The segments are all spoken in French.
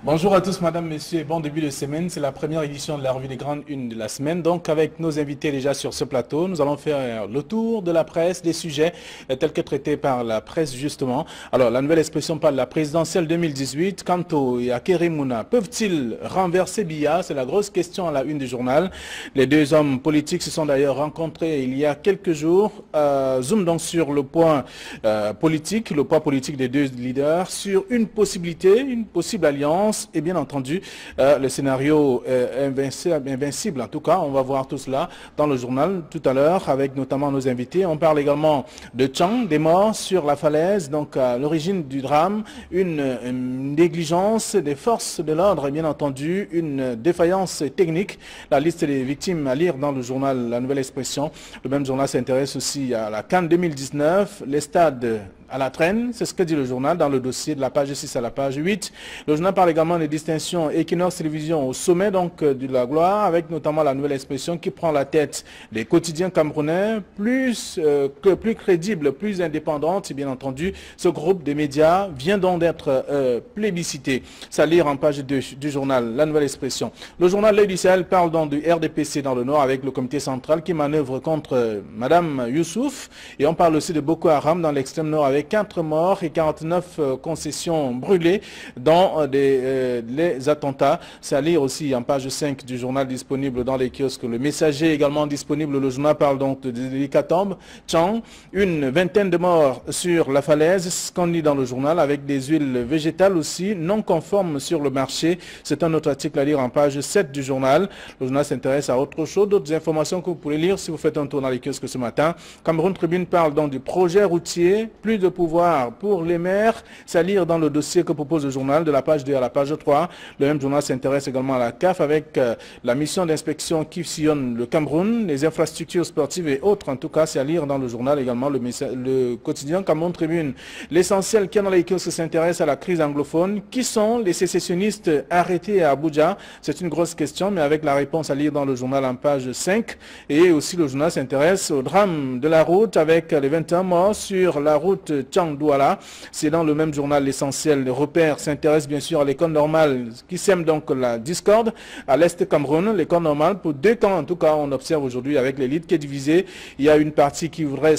Bonjour à tous, madame, messieurs, bon début de semaine. C'est la première édition de la revue des grandes unes de la semaine. Donc, avec nos invités déjà sur ce plateau, nous allons faire le tour de la presse, des sujets tels que traités par la presse, justement. Alors, la nouvelle expression parle de la présidentielle 2018. Kanto et Akerimuna peuvent-ils renverser Biya? C'est la grosse question à la une du journal. Les deux hommes politiques se sont d'ailleurs rencontrés il y a quelques jours. Zoom donc sur le point politique, le poids politique des deux leaders, sur une possibilité, une possible alliance. Et bien entendu, le scénario invincible, en tout cas, on va voir tout cela dans le journal tout à l'heure avec notamment nos invités. On parle également de Chang, des morts sur la falaise, donc à l'origine du drame, une négligence des forces de l'ordre et bien entendu une défaillance technique. La liste des victimes à lire dans le journal La Nouvelle Expression. Le même journal s'intéresse aussi à la CAN 2019, les stades à la traîne, c'est ce que dit le journal dans le dossier de la page 6 à la page 8. Le journal parle également des distinctions Equinox Télévision au sommet donc de la gloire, avec notamment la Nouvelle Expression qui prend la tête des quotidiens camerounais, plus crédible, plus indépendante. Et bien entendu, ce groupe de médias vient donc d'être plébiscité. C'est à lire en page 2 du journal La Nouvelle Expression. Le journal L'Œil du Sahel parle donc du RDPC dans le Nord avec le comité central qui manœuvre contre Madame Youssouf. Et on parle aussi de Boko Haram dans l'extrême nord avec 4 morts et 49 concessions brûlées dans les attentats. C'est à lire aussi en page 5 du journal disponible dans les kiosques. Le Messager également disponible. Le journal parle donc de l'hécatombe. Chang, une vingtaine de morts sur la falaise, ce qu'on lit dans le journal, avec des huiles végétales aussi non conformes sur le marché. C'est un autre article à lire en page 7 du journal. Le journal s'intéresse à autre chose, d'autres informations que vous pourrez lire si vous faites un tour dans les kiosques ce matin. Cameroun Tribune parle donc du projet routier, plus de pouvoir pour les maires. C'est à lire dans le dossier que propose le journal de la page 2 à la page 3. Le même journal s'intéresse également à la CAF avec la mission d'inspection qui sillonne le Cameroun, les infrastructures sportives et autres. En tout cas, c'est à lire dans le journal également le quotidien Cameroun Tribune. L'essentiel qui est dans les kiosques s'intéresse à la crise anglophone. Qui sont les sécessionnistes arrêtés à Abuja? C'est une grosse question, mais avec la réponse à lire dans le journal en page 5. Et aussi le journal s'intéresse au drame de la route avec les 21 morts sur la route Tchang-Douala. C'est dans le même journal l'essentiel. Les repères s'intéressent bien sûr à l'école normale qui sème donc la discorde à l'Est Cameroun. L'école normale pour 2 camps en tout cas on observe aujourd'hui avec l'élite qui est divisée. Il y a une partie qui voudrait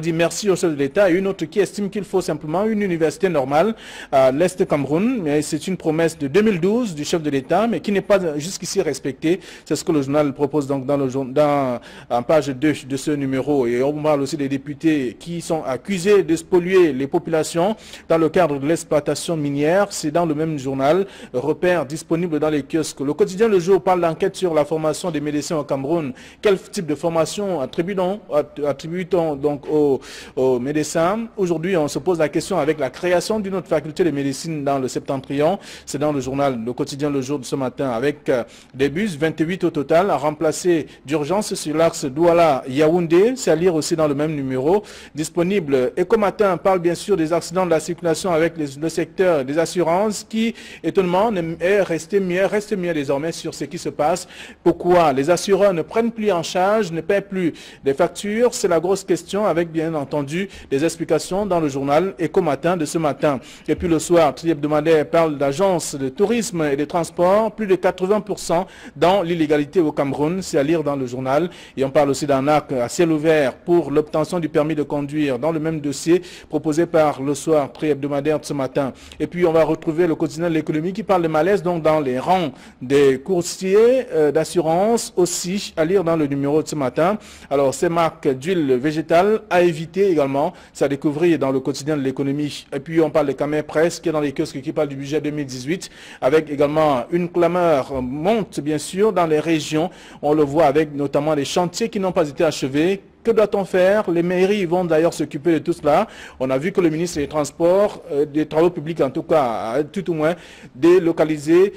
dire merci au chef de l'État et une autre qui estime qu'il faut simplement une université normale à l'Est Cameroun. Mais c'est une promesse de 2012 du chef de l'État mais qui n'est pas jusqu'ici respectée. C'est ce que le journal propose donc en page 2 de ce numéro. Et on parle aussi des députés qui sont accusés de spolier les populations dans le cadre de l'exploitation minière. C'est dans le même journal, repère disponible dans les kiosques. Le quotidien Le Jour parle d'enquête sur la formation des médecins au Cameroun. Quel type de formation attribue-t-on donc aux médecins? Aujourd'hui, on se pose la question avec la création d'une autre faculté de médecine dans le Septentrion. C'est dans le journal Le Quotidien Le Jour de ce matin avec des bus, 28 au total, à remplacer d'urgence sur l'axe Douala-Yaoundé. C'est à lire aussi dans le même numéro disponible. Ecomatin parle bien sûr des accidents de la circulation avec le secteur des assurances qui, étonnamment, reste mieux désormais sur ce qui se passe. Pourquoi les assureurs ne prennent plus en charge, ne paient plus des factures? C'est la grosse question avec bien entendu des explications dans le journal Ecomatin de ce matin. Et puis le soir, Tri-hebdomadaire parle d'agences de tourisme et de transport, plus de 80% dans l'illégalité au Cameroun. C'est à lire dans le journal. Et on parle aussi d'un arc à ciel ouvert pour l'obtention du permis de conduire dans le même dossier proposé par le soir Tri-hebdomadaire de ce matin. Et puis on va retrouver le quotidien de l'économie qui parle de malaise donc dans les rangs des coursiers d'assurance aussi à lire dans le numéro de ce matin. Alors ces marques d'huile végétale à éviter également, c'est à découvrir dans le quotidien de l'économie. Et puis on parle de Camer Presse qui est dans les kiosques qui parle du budget 2018 avec également une clameur monte bien sûr dans les régions. On le voit avec notamment les chantiers qui n'ont pas été achevés. Que doit-on faire? Les mairies vont d'ailleurs s'occuper de tout cela. On a vu que le ministre des Transports, des Travaux publics en tout cas, a tout au moins délocalisé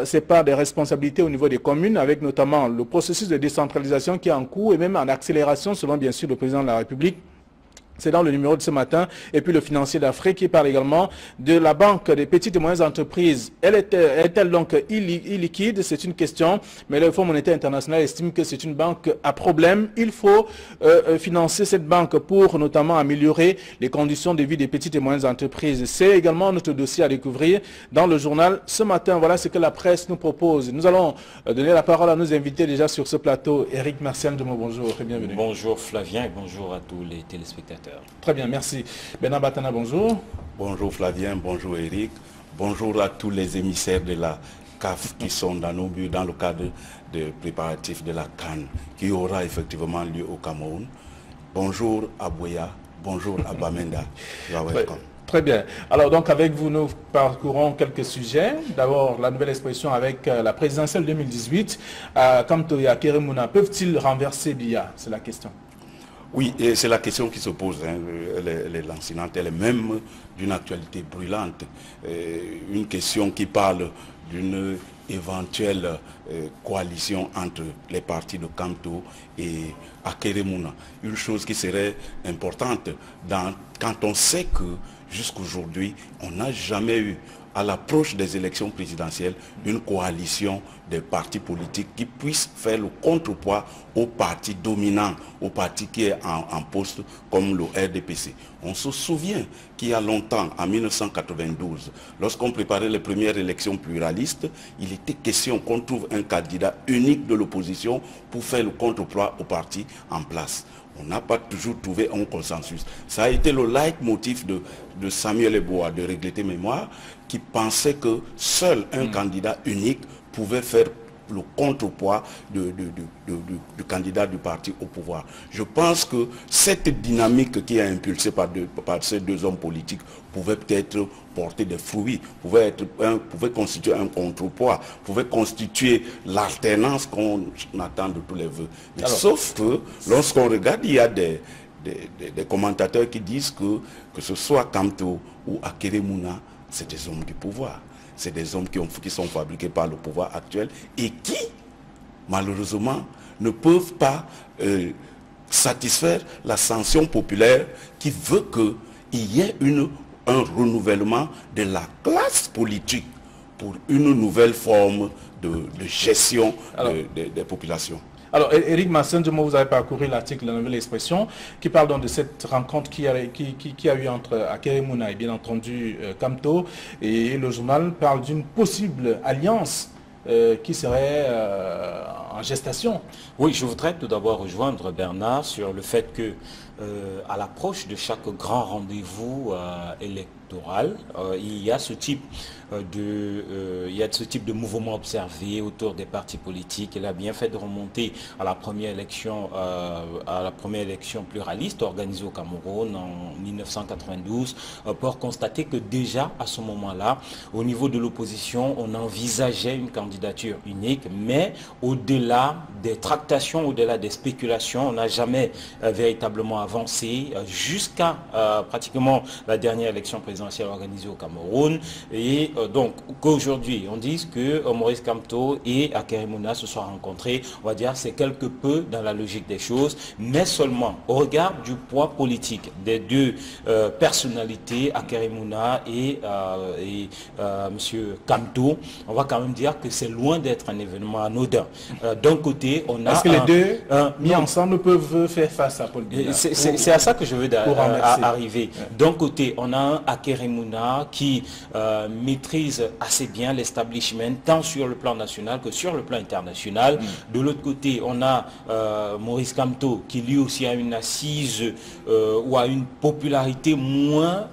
ses parts des responsabilités au niveau des communes, avec notamment le processus de décentralisation qui est en cours et même en accélération selon bien sûr le président de la République. C'est dans le numéro de ce matin. Et puis le financier d'Afrique qui parle également de la banque des petites et moyennes entreprises. Est-elle donc illiquide? C'est une question. Mais le Fonds monétaire international estime que c'est une banque à problème. Il faut financer cette banque pour notamment améliorer les conditions de vie des petites et moyennes entreprises. C'est également notre dossier à découvrir dans le journal ce matin. Voilà ce que la presse nous propose. Nous allons donner la parole à nos invités déjà sur ce plateau. Éric Martial de bonjour et bienvenue. Bonjour Flavien et bonjour à tous les téléspectateurs. Très bien, merci. Bernard Batana, bonjour. Bonjour Flavien, bonjour Eric. Bonjour à tous les émissaires de la CAF qui sont dans nos buts dans le cadre des préparatifs de la CAN qui aura effectivement lieu au Cameroun. Bonjour à Boya, bonjour à Bamenda. Très bien. Alors donc avec vous, nous parcourons quelques sujets. D'abord, la nouvelle expression avec la présidentielle 2018. Kamto et Akeremouna, peuvent-ils renverser Biya? C'est la question. Oui, et c'est la question qui se pose. Hein. Elle est lancinante, elle est même d'une actualité brûlante. Une question qui parle d'une éventuelle coalition entre les partis de Kamto et Akeremouna. Une chose qui serait importante quand on sait que jusqu'aujourd'hui, on n'a jamais eu, à l'approche des élections présidentielles, une coalition des partis politiques qui puisse faire le contrepoids au parti dominant, au parti qui est en poste comme le RDPC. On se souvient qu'il y a longtemps, en 1992, lorsqu'on préparait les premières élections pluralistes, il était question qu'on trouve un candidat unique de l'opposition pour faire le contrepoids au parti en place. On n'a pas toujours trouvé un consensus. Ça a été le leitmotiv de Samuel Eboa, de Regretter Mémoire, qui pensait que seul un candidat unique pouvait faire le contrepoids du candidat du parti au pouvoir. Je pense que cette dynamique qui est impulsée par ces deux hommes politiques pouvait peut-être porter des fruits, pouvait constituer un contrepoids, pouvait constituer l'alternance qu'on attend de tous les vœux. Mais sauf que lorsqu'on regarde, il y a des commentateurs qui disent que ce soit Kamto ou Akeremouna, c'est des hommes du pouvoir. C'est des hommes qui sont fabriqués par le pouvoir actuel et qui, malheureusement, ne peuvent pas satisfaire la sanction populaire qui veut qu'il y ait un renouvellement de la classe politique pour une nouvelle forme de gestion des populations. Alors, Éric Massenjemo, vous avez parcouru l'article de la nouvelle expression qui parle donc de cette rencontre qui a eu entre Akeremouna et bien entendu Kamto. Et le journal parle d'une possible alliance qui serait en gestation. Oui, je voudrais tout d'abord rejoindre Bernard sur le fait que à l'approche de chaque grand rendez-vous électoral, il y a ce type de mouvement observé autour des partis politiques. Il a bien fait de remonter à la première élection pluraliste organisée au Cameroun en 1992 pour constater que déjà à ce moment-là, au niveau de l'opposition, on envisageait une candidature unique, mais au-delà des tractations, au-delà des spéculations, on n'a jamais véritablement avancé jusqu'à pratiquement la dernière élection présidentielle organisée au Cameroun. Et donc qu'aujourd'hui on dise que Maurice Kamto et Akeremouna se sont rencontrés, on va dire c'est quelque peu dans la logique des choses, mais seulement au regard du poids politique des deux personnalités, Akeremouna et monsieur Kamto, on va quand même dire que c'est loin d'être un événement anodin. D'un côté, on a... Est-ce que les deux mis ensemble peuvent faire face à Paul Biya? C'est à ça que je veux arriver. D'un côté, on a un Akeremouna qui maîtrise assez bien l'establishment, tant sur le plan national que sur le plan international. De l'autre côté, on a Maurice Kamto, qui lui aussi a une assise ou a une popularité moins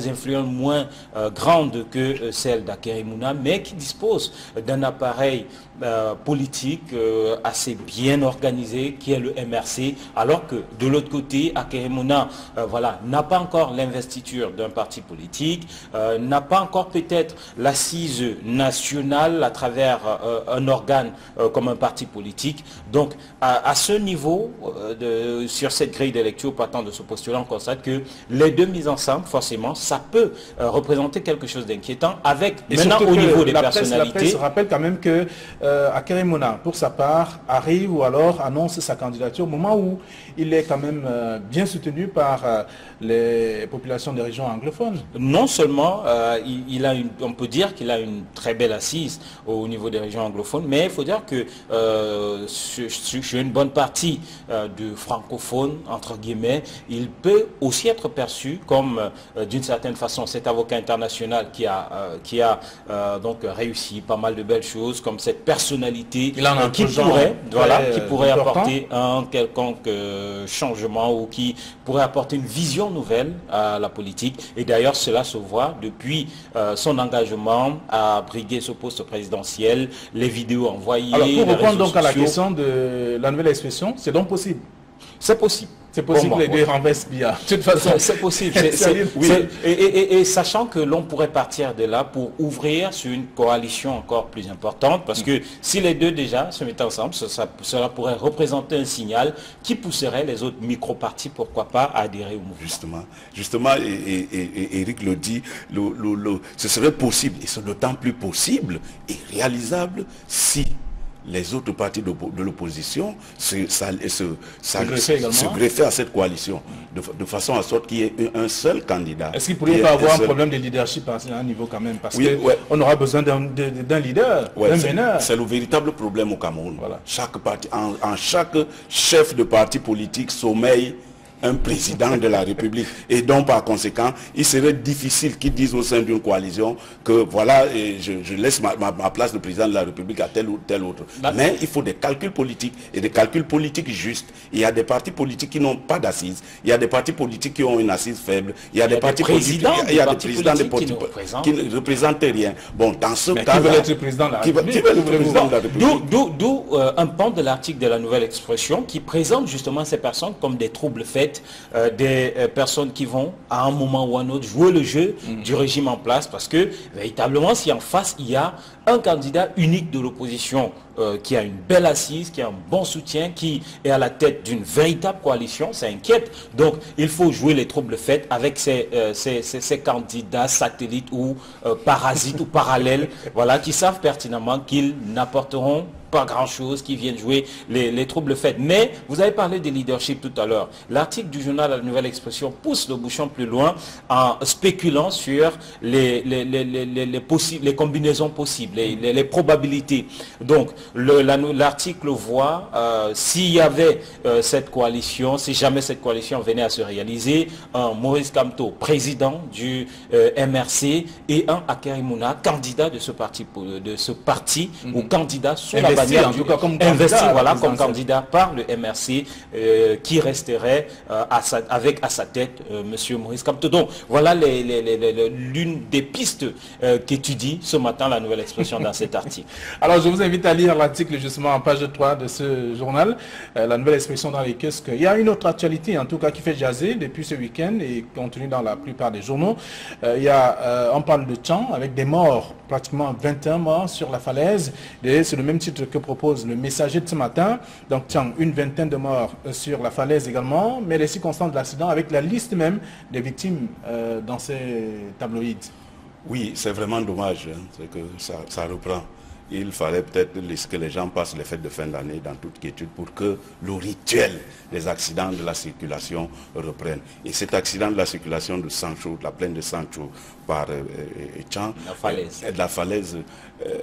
influente, moins grande que celle d'Akeremouna, mais qui dispose d'un appareil politique assez bien organisé qui est le MRC, alors que de l'autre côté, Akeremouna n'a pas encore l'investiture d'un parti politique, n'a pas encore peut-être l'assise nationale à travers un organe comme un parti politique. Donc à ce niveau, sur cette grille de lecture partant de ce postulat, on constate que les deux mises ensemble, forcément, ça peut représenter quelque chose d'inquiétant avec, et maintenant au niveau des la personnalités. presse rappelle quand même que Akeremouna pour sa part, arrive ou alors annonce sa candidature au moment où il est quand même bien soutenu par les populations des régions anglophones. Non seulement on peut dire qu'il a une très belle assise au niveau des régions anglophones, mais il faut dire que sur une bonne partie de francophones, entre guillemets, il peut aussi être perçu comme, d'une certaine façon, cet avocat international qui a donc réussi pas mal de belles choses, comme cette personnalité qui pourrait apporter un quelconque changement ou qui pourrait apporter une vision nouvelle à la politique. Et d'ailleurs, cela se voit depuis son engagement à briguer ce poste présidentiel, les vidéos envoyées. Alors, pour répondre donc à la question de la nouvelle expression, c'est donc possible? C'est possible. C'est possible, les deux renversent bien. De toute façon, c'est possible. Et sachant que l'on pourrait partir de là pour ouvrir sur une coalition encore plus importante, parce que si les deux déjà se mettent ensemble, cela pourrait représenter un signal qui pousserait les autres micro-partis, pourquoi pas, à adhérer au mouvement. Justement, et Eric le dit, ce serait possible, et c'est d'autant plus possible et réalisable si les autres partis de l'opposition se greffaient à cette coalition, de façon à sorte qu'il y ait un seul candidat. Est-ce qu'il pourrait pas avoir un problème de leadership à un niveau quand même? Parce qu'on aura besoin d'un leader, d'un meneur. C'est le véritable problème au Cameroun. Voilà. Chaque parti, en chaque chef de parti politique sommeille un président de la République. Et donc, par conséquent, il serait difficile qu'ils disent au sein d'une coalition que voilà, je laisse ma place de président de la République à tel ou tel autre. Mais il faut des calculs politiques et des calculs politiques justes. Il y a des partis politiques qui n'ont pas d'assises. Il y a des partis politiques qui ont une assise faible. Il y a des partis politiques, il y a des présidents qui ne représentent rien. Bon, dans ce cas-là, qui veut être président de la République? D'où un pan de l'article de la nouvelle expression qui présente justement ces personnes comme des troubles faits, des personnes qui vont à un moment ou à un autre jouer le jeu du régime en place, parce que véritablement si en face il y a un candidat unique de l'opposition qui a une belle assise, qui a un bon soutien, qui est à la tête d'une véritable coalition, ça inquiète. Donc il faut jouer les troubles faits avec ces candidats satellites ou parasites ou parallèles, voilà, qui savent pertinemment qu'ils n'apporteront pas grand-chose, qui viennent jouer les troubles faits. Mais vous avez parlé de leadership tout à l'heure. L'article du journal La Nouvelle Expression pousse le bouchon plus loin en spéculant sur les combinaisons possibles, les probabilités. Donc, l'article voit s'il y avait cette coalition, si jamais cette coalition venait à se réaliser, un Maurice Kamto, président du MRC, et un Akery Mouna, candidat de ce parti ou candidat sous la bannière du investi, voilà, comme candidat par le MRC, qui resterait avec à sa tête M. Maurice Kamto. Donc, voilà l'une des pistes qu'étudie ce matin la Nouvelle Expression dans cet article. Alors, je vous invite à lire l'article justement en page 3 de ce journal, La Nouvelle Expression dans les kiosques. Il y a une autre actualité, en tout cas, qui fait jaser depuis ce week-end et contenue dans la plupart des journaux. On parle de Tchang avec des morts, pratiquement 21 morts sur la falaise. C'est le même titre que propose le Messager de ce matin. Donc, Tchang, une vingtaine de morts sur la falaise également, mais les circonstances de l'accident avec la liste même des victimes dans ces tabloïds. Oui, c'est vraiment dommage, hein, c'est que ça reprend. Il fallait peut-être que les gens passent les fêtes de fin d'année dans toute quiétude pour que le rituel des accidents de la circulation reprenne. Et cet accident de la circulation de Sancho, de la plaine de Sancho par Tchang, la falaise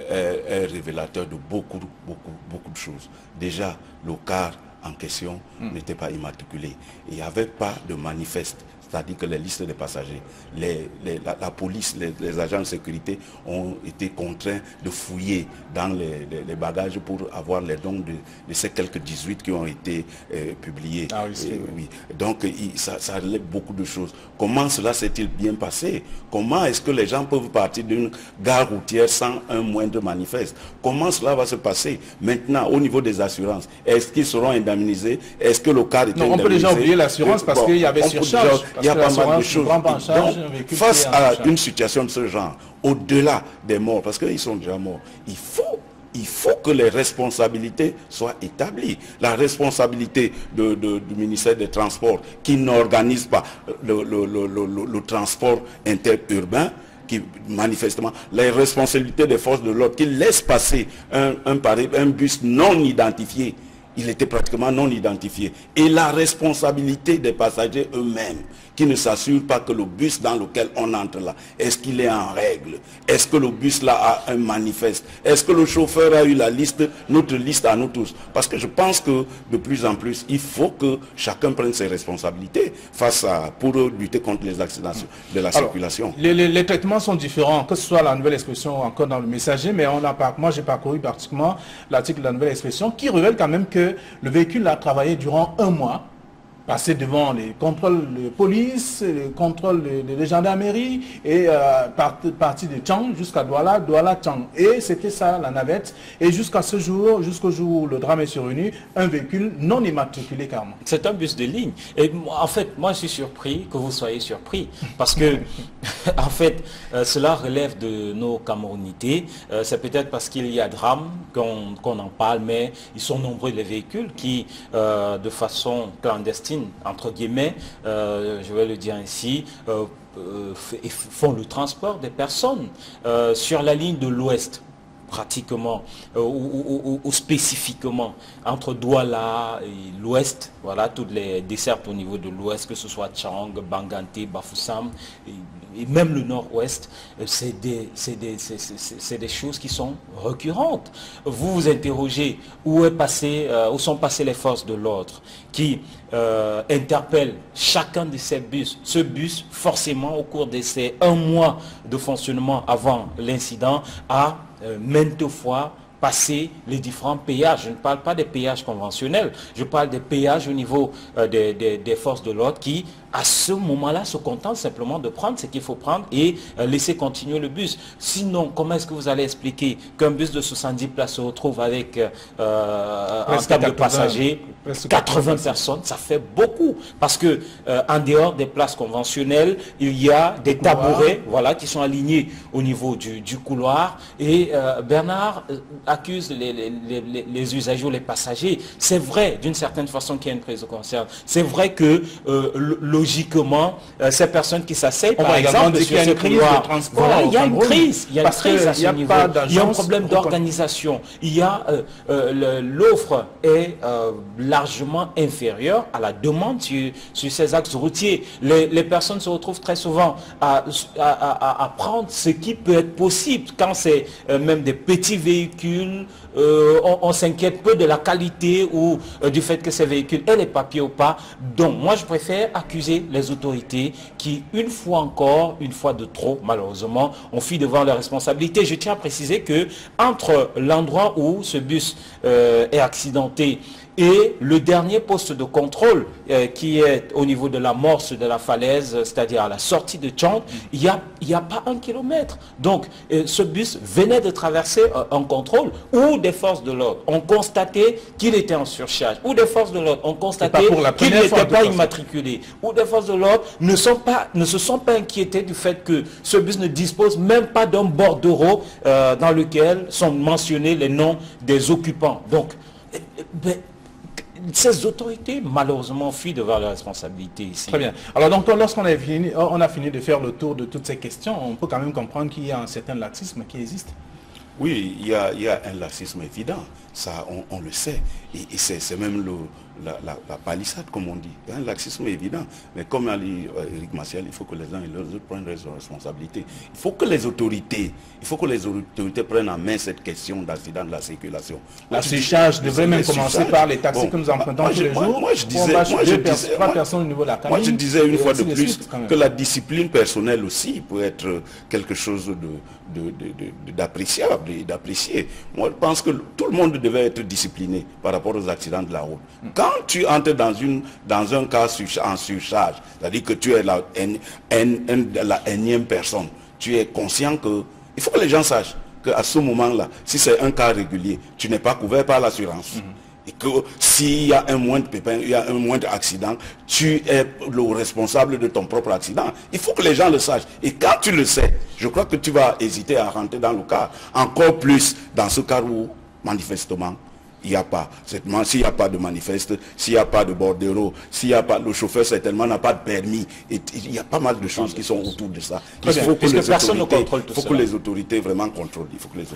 est révélateur de beaucoup de choses. Déjà, le car en question n'était pas immatriculé. Il n'y avait pas de manifeste. C'est-à-dire que les listes des passagers, la police, les agents de sécurité ont été contraints de fouiller dans les bagages pour avoir les dons de ces quelques 18 qui ont été publiés. Ah oui, oui. Donc ça relève beaucoup de choses. Comment cela s'est-il bien passé? Comment est-ce que les gens peuvent partir d'une gare routière sans un moindre manifeste? Comment cela va se passer? Maintenant, au niveau des assurances, est-ce qu'ils seront indemnisés? Est-ce que le car est indemnisé? On peut déjà oublier l'assurance parce qu'il y avait surcharge. Il y a pas mal de choses. Donc, face à une situation de ce genre, au-delà des morts, parce qu'ils sont déjà morts, il faut que les responsabilités soient établies. La responsabilité du ministère des Transports qui n'organise pas le transport interurbain, qui manifestement, les responsabilités des forces de l'ordre, qui laissent passer un bus non identifié. Il était pratiquement non identifié. Et la responsabilité des passagers eux-mêmes, qui ne s'assurent pas que le bus dans lequel on entre là, est-ce qu'il est en règle? Est-ce que le bus là a un manifeste? Est-ce que le chauffeur a eu la liste, notre liste à nous tous? Parce que je pense que de plus en plus, il faut que chacun prenne ses responsabilités pour lutter contre les accidents de la circulation. Les traitements sont différents, que ce soit la nouvelle expression ou encore dans le messager, mais moi j'ai parcouru pratiquement l'article de la nouvelle expression qui révèle quand même que le véhicule a travaillé durant 1 mois, passé devant les contrôles de police, les contrôles de gendarmerie et parti de Tchang jusqu'à Douala, Douala-Tchang. Et c'était ça la navette. Et jusqu'à ce jour, jusqu'au jour où le drame est survenu, un véhicule non immatriculé carrément. C'est un bus de ligne. Et en fait, moi je suis surpris que vous soyez surpris. Parce que, en fait, cela relève de nos camerounités. C'est peut-être parce qu'il y a drame qu'on en parle, mais ils sont nombreux les véhicules qui, de façon clandestine, entre guillemets, je vais le dire ainsi, font le transport des personnes sur la ligne de l'Ouest, pratiquement, ou spécifiquement, entre Douala et l'Ouest, voilà, toutes les dessertes au niveau de l'Ouest, que ce soit Tchang, Banganté, Bafoussam, et même le Nord-Ouest, c'est des choses qui sont récurrentes. Vous vous interrogez où sont passées les forces de l'ordre qui interpellent chacun de ces bus. Ce bus, forcément, au cours de ces 1 mois de fonctionnement avant l'incident, a maintes fois passer les différents péages. Je ne parle pas des péages conventionnels, je parle des péages au niveau des forces de l'ordre qui, à ce moment-là, se contentent simplement de prendre ce qu'il faut prendre et laisser continuer le bus. Sinon, comment est-ce que vous allez expliquer qu'un bus de 70 places se retrouve avec, en termes de passagers, 80 personnes? Ça fait beaucoup. Parce que en dehors des places conventionnelles, il y a des tabourets, voilà, qui sont alignés au niveau du couloir. Et Bernard accuse les usagers ou les passagers. C'est vrai, d'une certaine façon, qu'il y a une prise de conscience. C'est vrai que logiquement, ces personnes qui s'asseyent, par exemple, sur ce couloir, voilà, il y a une crise. Il y a une crise à ce niveau. Il y a un problème d'organisation. Il y a l'offre est largement inférieure à la demande sur ces axes routiers. Les personnes se retrouvent très souvent à prendre ce qui peut être possible quand c'est même des petits véhicules. On s'inquiète peu de la qualité ou du fait que ces véhicules aient les papiers ou pas. Donc moi je préfère accuser les autorités qui, une fois encore, une fois de trop malheureusement, ont fui devant leurs responsabilités. Je tiens à préciser que entre l'endroit où ce bus est accidenté et le dernier poste de contrôle qui est au niveau de l'amorce de la falaise, c'est-à-dire à la sortie de Tchang, il n'y a pas 1 kilomètre. Donc ce bus venait de traverser un contrôle où des forces de l'ordre ont constaté qu'il était en surcharge, où des forces de l'ordre ont constaté qu'il n'était pas immatriculé, où des forces de l'ordre ne se sont pas inquiétés du fait que ce bus ne dispose même pas d'un bordereau dans lequel sont mentionnés les noms des occupants. Donc, ces autorités, malheureusement, fuient devant leurs responsabilités ici. Très bien. Alors, donc, lorsqu'on a fini de faire le tour de toutes ces questions, on peut quand même comprendre qu'il y a un certain laxisme qui existe. Oui, il y a un laxisme évident. Ça, on le sait. Et c'est même la palissade, comme on dit. Il y a un laxisme évident. Mais comme a dit Eric Martial, il faut que les uns et les autres prennent leurs responsabilités. Il faut que les autorités prennent en main cette question d'accident de la circulation. La surcharge devrait même commencer par les taxis que nous empruntons tous les jours. Moi, je disais une fois de plus que la discipline personnelle aussi peut être quelque chose d'appréciable et d'apprécier. Moi, je pense que tout le monde devait être discipliné par rapport aux accidents de la route. Quand tu entres dans un cas en surcharge, c'est-à-dire que tu es la énième personne, tu es conscient que... Il faut que les gens sachent qu'à ce moment-là, si c'est un cas régulier, tu n'es pas couvert par l'assurance. Et que s'il y a un moindre pépin, il y a un moindre accident, tu es le responsable de ton propre accident. Il faut que les gens le sachent. Et quand tu le sais, je crois que tu vas hésiter à rentrer dans le cas. Encore plus dans ce cas où, manifestement, il n'y a pas. S'il n'y a pas de manifeste, s'il n'y a pas de bordereau, s'il n'y a pas, le chauffeur certainement n'a pas de permis. Et il y a pas mal de choses qui sont autour de ça. Il faut que les autorités vraiment contrôlent.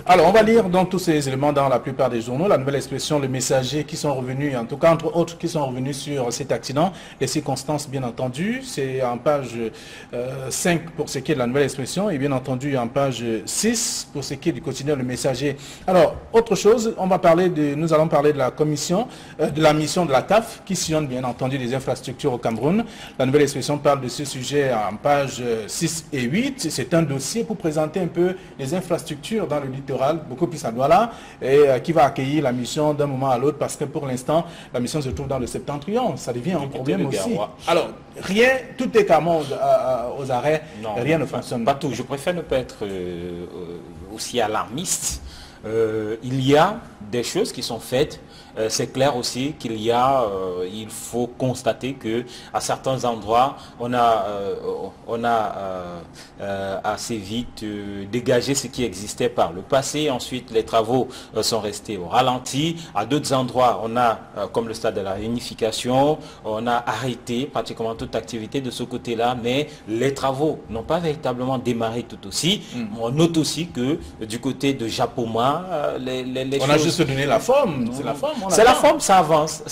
Alors on va lire donc tous ces éléments dans la plupart des journaux. La nouvelle expression, le messager qui sont revenus, en tout cas entre autres qui sont revenus sur cet accident. Les circonstances bien entendu, c'est en page 5 pour ce qui est de la nouvelle expression et bien entendu en page 6 pour ce qui est du quotidien le messager. Alors autre chose, nous allons parler de la commission, de la mission de la CAF qui sillonne bien entendu les infrastructures au Cameroun. La nouvelle expression parle de ce sujet en page 6 et 8. C'est un dossier pour présenter un peu les infrastructures dans le littoral, beaucoup plus à Douala, et qui va accueillir la mission d'un moment à l'autre parce que pour l'instant, la mission se trouve dans le septentrion. Ça devient un problème aussi. Alors, rien, tout est carrément aux arrêts, non, rien ne fonctionne. Pas tout. Je préfère ne pas être aussi alarmiste. Il y a des choses qui sont faites. C'est clair aussi qu'il y a, il faut constater que à certains endroits, on a assez vite dégagé ce qui existait par le passé. Ensuite, les travaux sont restés au ralenti. À d'autres endroits, on a, comme le stade de la réunification, on a arrêté pratiquement toute activité de ce côté-là, mais les travaux n'ont pas véritablement démarré tout aussi. On note aussi que du côté de Japoma, les on a juste donné la forme. C'est la forme. C'est la forme, ça avance.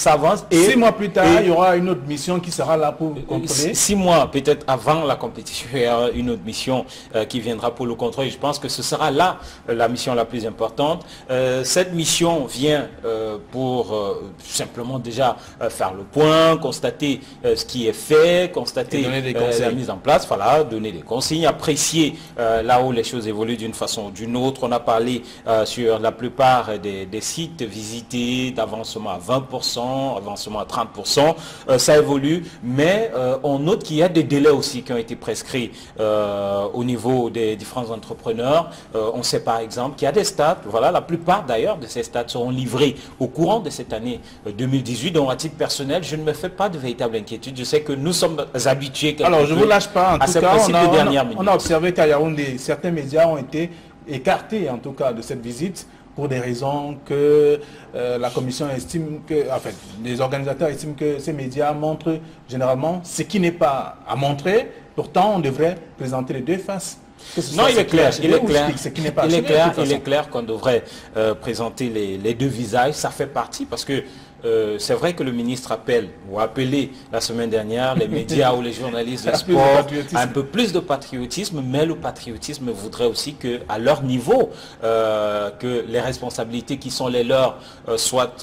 Et 6 mois plus tard, il y aura une autre mission qui sera là pour contrôler. 6 mois, peut-être avant la compétition, il y aura une autre mission qui viendra pour le contrôle. Je pense que ce sera là la mission la plus importante. Cette mission vient pour simplement déjà faire le point, constater ce qui est fait, constater la mise en place, voilà, donner des consignes, apprécier là où les choses évoluent d'une façon ou d'une autre. On a parlé sur la plupart des sites visités d'avancement à 20%, avancement à 30%, ça évolue, mais on note qu'il y a des délais aussi qui ont été prescrits au niveau des différents entrepreneurs. On sait par exemple qu'il y a des stades, voilà, la plupart d'ailleurs de ces stades seront livrés au courant de cette année 2018, donc à titre personnel, je ne me fais pas de véritable inquiétude. Je sais que nous sommes habitués alors je ne vous lâche pas, en tout cas, on a observé qu'à Yaoundé, certains médias ont été écartés en tout cas de cette visite pour des raisons que la commission estime que, en fait, les organisateurs estiment que ces médias montrent généralement ce qui n'est pas à montrer. Pourtant, on devrait présenter les deux faces. Non, il est clair, il est clair qu'on devrait présenter les deux visages. Ça fait partie parce que c'est vrai que le ministre appelle ou a appelé la semaine dernière les médias ou les journalistes de sport à un peu plus de patriotisme, mais le patriotisme voudrait aussi qu'à leur niveau, que les responsabilités qui sont les leurs soient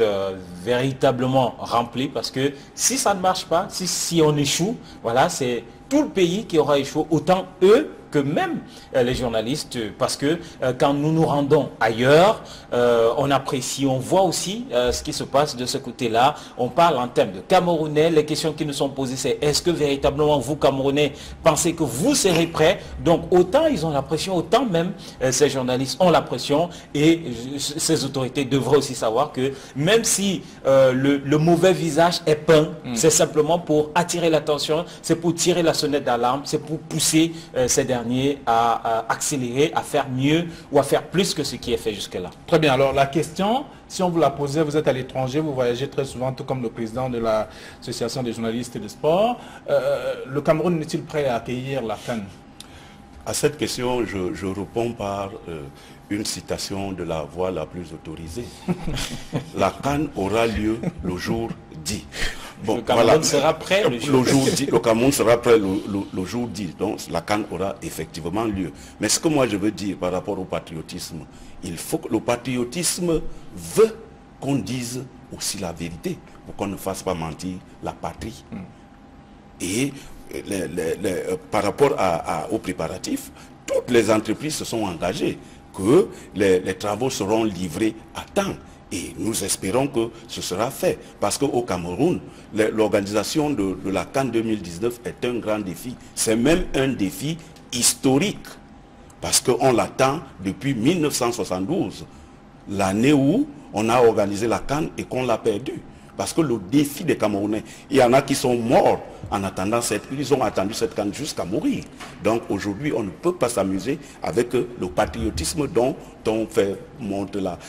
véritablement remplies, parce que si ça ne marche pas, si on échoue, voilà, c'est tout le pays qui aura échoué, autant eux que même les journalistes, parce que quand nous nous rendons ailleurs, on apprécie, on voit aussi ce qui se passe de ce côté-là. On parle en termes de Camerounais. Les questions qui nous sont posées, c'est est-ce que véritablement vous, Camerounais, pensez que vous serez prêts? Donc autant ils ont la pression, autant même ces journalistes ont la pression, et ces autorités devraient aussi savoir que même si le mauvais visage est peint, c'est simplement pour attirer l'attention, c'est pour tirer la sonnette d'alarme, c'est pour pousser ces derniers à accélérer, à faire mieux ou à faire plus que ce qui est fait jusque-là. Très bien. Alors la question, si on vous la posait, vous êtes à l'étranger, vous voyagez très souvent, tout comme le président de l'association des journalistes de sport. Le Cameroun est-il prêt à accueillir la CAN? À cette question, je réponds par une citation de la voix la plus autorisée. La CAN aura lieu le jour dit. Bon, le Cameroun sera prêt le jour dit. Le Cameroun sera prêt le jour dit. Donc la CAN aura effectivement lieu. Mais ce que moi je veux dire par rapport au patriotisme, il faut que le patriotisme veut qu'on dise aussi la vérité, pour qu'on ne fasse pas mentir la patrie. Et par rapport aux préparatifs, toutes les entreprises se sont engagées que les travaux seront livrés à temps. Et nous espérons que ce sera fait. Parce qu'au Cameroun, l'organisation de la CAN 2019 est un grand défi. C'est même un défi historique. Parce qu'on l'attend depuis 1972, l'année où on a organisé la CAN et qu'on l'a perdu. Parce que le défi des Camerounais, il y en a qui sont morts en attendant ils ont attendu cette CAN jusqu'à mourir. Donc aujourd'hui, on ne peut pas s'amuser avec le patriotisme dont on fait monte là,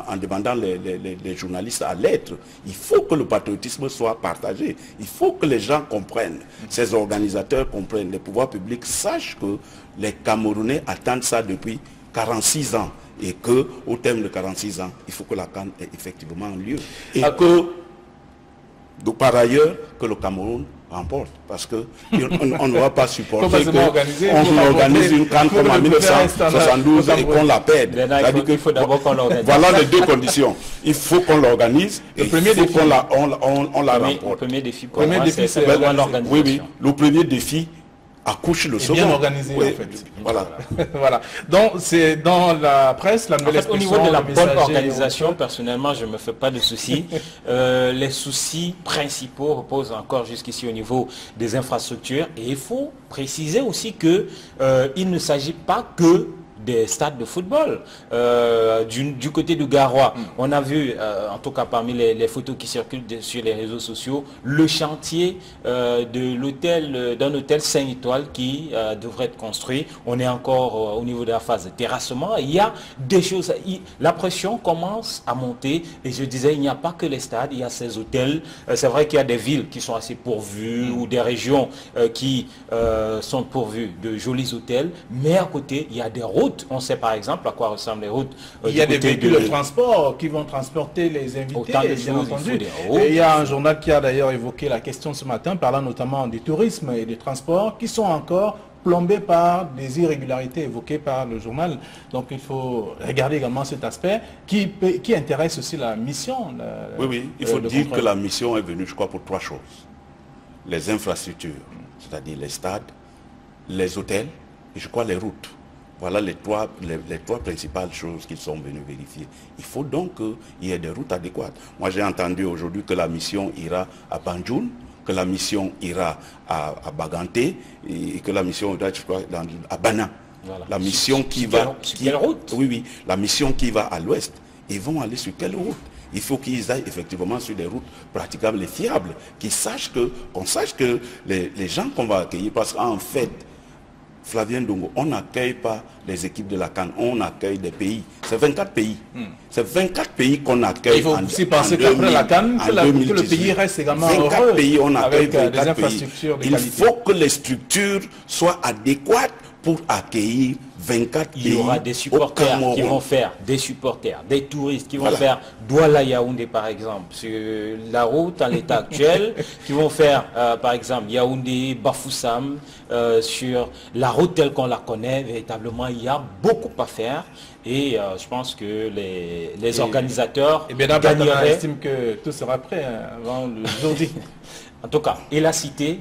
en demandant les journalistes à l'être. Il faut que le patriotisme soit partagé. Il faut que les gens comprennent, ces organisateurs comprennent, les pouvoirs publics sachent que les Camerounais attendent ça depuis 46 ans. Et qu'au terme de 46 ans, il faut que la CAN ait effectivement lieu. Et donc, par ailleurs, que le Cameroun remporte. Parce qu'on ne va pas supporter qu'on organise une CAN comme en 1972 et qu'on la perde. Il faut d'abord qu'on l'organise. Voilà les deux conditions. Il faut qu'on l'organise et il faut qu'on la remporte. Le premier défi pour moi, c'est l'organisation. Oui, le premier défi accouche le second. Bien organisé, en fait. Voilà. Voilà. Donc, c'est dans la presse, la nouvelle expression... Au niveau de la bonne organisation, personnellement, je ne me fais pas de soucis. Les soucis principaux reposent encore jusqu'ici au niveau des infrastructures. Et il faut préciser aussi qu'il ne s'agit pas que des stades de football. Du côté du Garoua, on a vu, en tout cas parmi les photos qui circulent sur les réseaux sociaux, le chantier d'un hôtel 5 étoiles qui devrait être construit. On est encore au niveau de la phase de terrassement. Il y a des choses, la pression commence à monter et je disais, il n'y a pas que les stades, il y a ces hôtels. C'est vrai qu'il y a des villes qui sont assez pourvues ou des régions qui sont pourvues de jolis hôtels, mais à côté, il y a des routes. On sait par exemple à quoi ressemblent les routes. Il y a des véhicules de transport qui vont transporter les invités, bien entendu. Et il y a un journal qui a d'ailleurs évoqué la question ce matin, parlant notamment du tourisme et des transports, qui sont encore plombés par des irrégularités évoquées par le journal. Donc il faut regarder également cet aspect qui intéresse aussi la mission. Oui, il faut dire que la mission est venue, je crois, pour 3 choses. Les infrastructures, c'est-à-dire les stades, les hôtels et je crois les routes. Voilà les trois principales choses qu'ils sont venus vérifier. Il faut donc qu'il y ait des routes adéquates. Moi, j'ai entendu aujourd'hui que la mission ira à Banjul, que la mission ira à Baganté et que la mission ira, je crois, à Bana. Voilà. La mission qui va... quelle route? Oui, la mission qui va à l'ouest. Ils vont aller sur quelle route? Il faut qu'ils aillent effectivement sur des routes praticables et fiables, qu'on sache que les gens qu'on va accueillir, parce qu'en fait, Flavien Ndongo, on n'accueille pas les équipes de la CAN, on accueille des pays. C'est 24 pays. C'est 24 pays qu'on accueille. Il faut aussi penser qu'après la CAN, que le pays reste également 24 heureux pays, on accueille avec des infrastructures de Il qualité. faut que les structures soient adéquates pour accueillir 24 pays. Il y aura des supporters qui vont faire, des touristes qui vont faire Douala-Yaoundé par exemple, sur la route en l'état actuel, qui vont faire par exemple Yaoundé-Bafoussam, sur la route telle qu'on la connaît. Véritablement, il y a beaucoup à faire et je pense que les organisateurs gagneraient. Estime que tout sera prêt avant le jour dit. En tout cas, il a cité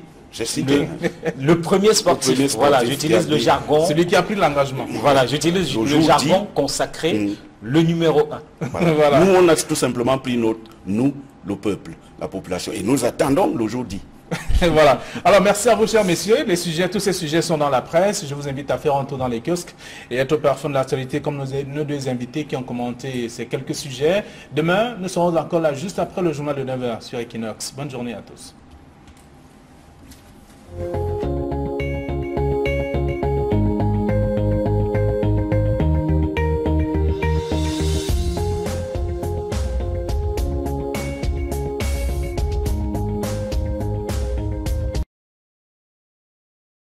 le premier sportif. Voilà, j'utilise le jargon. Celui qui a pris l'engagement. Voilà, j'utilise le jargon consacré, le numéro 1. Voilà. Nous, on a tout simplement pris nous, le peuple, la population. Et nous attendons le jour dit. Voilà. Alors, merci à vous, chers messieurs. Tous ces sujets sont dans la presse. Je vous invite à faire un tour dans les kiosques et être au parfum de l'actualité comme nos deux invités qui ont commenté ces quelques sujets. Demain, nous serons encore là juste après le journal de 9h sur Equinox. Bonne journée à tous.